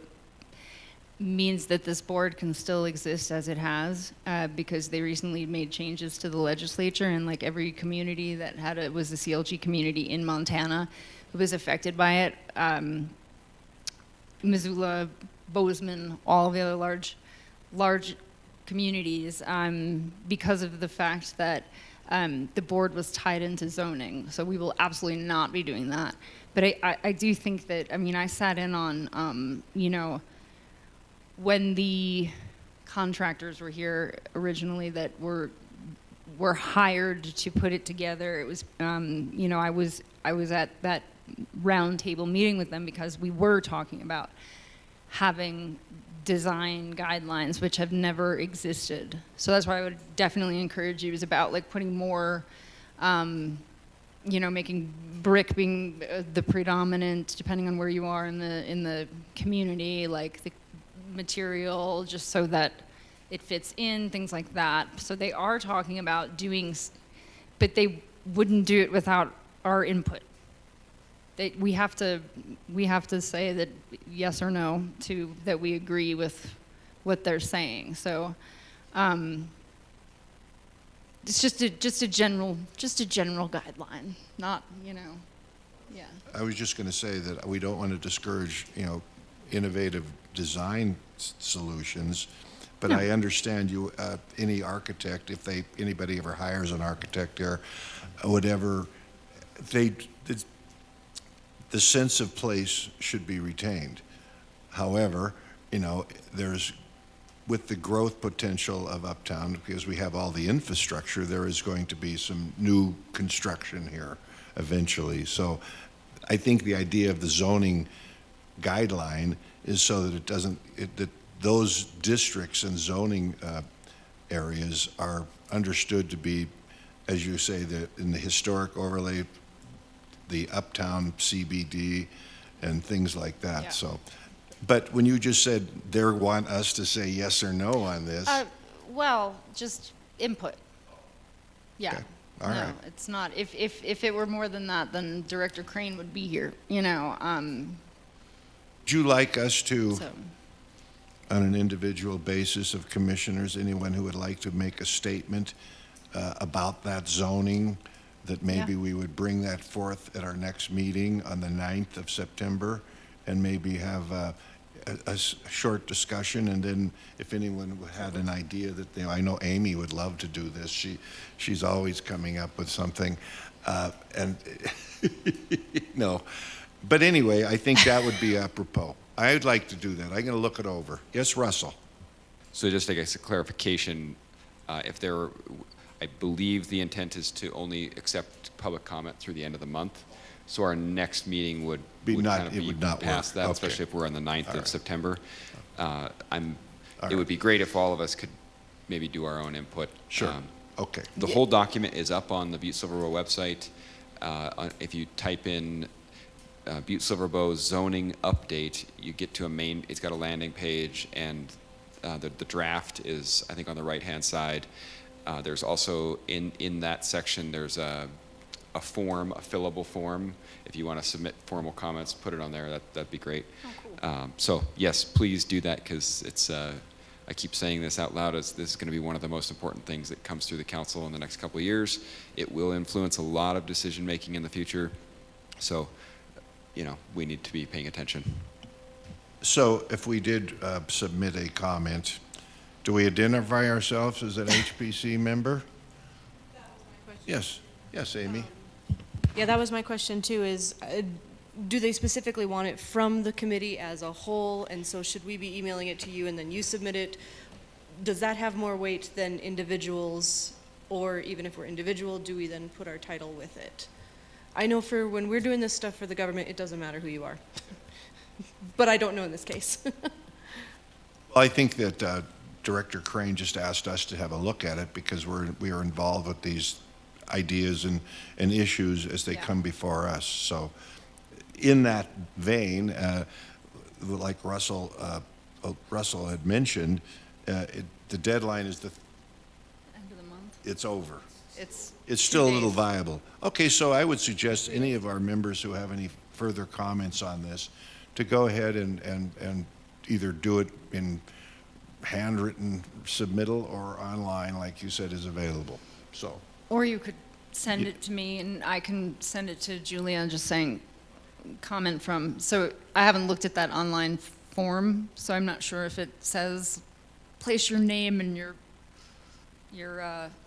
means that this board can still exist as it has, because they recently made changes to the legislature, and like every community that was a CLG community in Montana who was affected by it. Missoula, Bozeman, all of the other large communities, because of the fact that the board was tied into zoning. So we will absolutely not be doing that. But I do think that, I mean, I sat in on, you know, when the contractors were here originally that were hired to put it together, it was, you know, I was at that round table meeting with them because we were talking about having design guidelines which have never existed. So that's why I would definitely encourage you, is about like putting more, you know, making brick being the predominant, depending on where you are in the community, like the material, just so that it fits in, things like that. So they are talking about doing, but they wouldn't do it without our input. We have to say that yes or no to that we agree with what they're saying. So it's just a general guideline, not, you know, yeah. I was just going to say that we don't want to discourage, you know, innovative design solutions, but No. I understand you, any architect, if anybody ever hires an architect or whatever, the sense of place should be retained. However, you know, with the growth potential of Uptown, because we have all the infrastructure, there is going to be some new construction here eventually. So I think the idea of the zoning guideline is so that it doesn't, that those districts and zoning areas are understood to be, as you say, in the historic overlay, the uptown CBD and things like that, Yeah. so. But when you just said they want us to say yes or no on this, Well, just input. Yeah. Okay. All No, right. it's not. If it were more than that, then Director Crane would be here, you know, would you like us to, so. on an individual basis of commissioners, anyone who would like to make a statement about that zoning, that maybe Yeah. we would bring that forth at our next meeting on the 9th of September, and maybe have a short discussion, and then if anyone had an idea that, you know, I know Amy would love to do this. She's always coming up with something, and no. But anyway, I think that would be apropos. I'd like to do that. I'm going to look it over. Yes, Russell? So just, I guess, a clarification, if there, I believe the intent is to only accept public comment through the end of the month. So our next meeting would Be not- kind of it be would not past work. that, Okay. especially if we're on the 9th All of right. September. All It would be great if all of us could maybe do our own input. Sure. Okay. The whole document is up on the Butte-Silver website. If you type in Butte-Silver zoning update, you get to it's got a landing page, and the draft is, I think, on the right-hand side. There's also, in that section, there's a form, a fillable form. If you want to submit formal comments, put it on there. That'd be great. So yes, please do that, because it's. I keep saying this out loud, as this is going to be one of the most important things that comes through the council in the next couple of years. It will influence a lot of decision making in the future. So, you know, we need to be paying attention. So if we did submit a comment, do we identify ourselves as an HPC member? Yes. Yes, Amy? Yeah, that was my question too, is do they specifically want it from the committee as a whole? And so should we be emailing it to you and then you submit it? Does that have more weight than individuals? Or even if we're individual, do we then put our title with it? I know for when we're doing this stuff for the government, it doesn't matter who you are. But I don't know in this case. Well, I think that Director Crane just asked us to have a look at it because we are involved with these ideas and issues as they Yeah. come before us. So in that vein, like Russell had mentioned, the deadline is End of the month. it's over. It's It's 2 still a little days. viable. Okay, so I would suggest any of our members who have any further comments on this to go ahead and either do it in handwritten submittal or online, like you said, is available. So, Or you could send it to me and I can send it to Julia, just saying, comment from, so I haven't looked at that online form, so I'm not sure if it says, place your name and your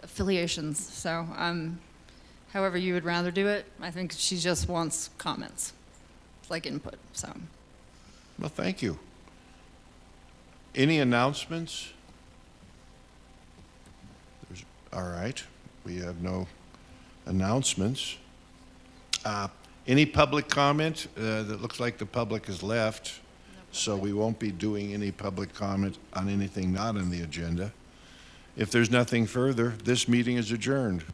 affiliations. So, however you would rather do it, I think she just wants comments, like input, so. well, thank you. Any announcements? All right, we have no announcements. Any public comment? That looks like the public has left, so we won't be doing any public comment on anything not on the agenda. If there's nothing further, this meeting is adjourned.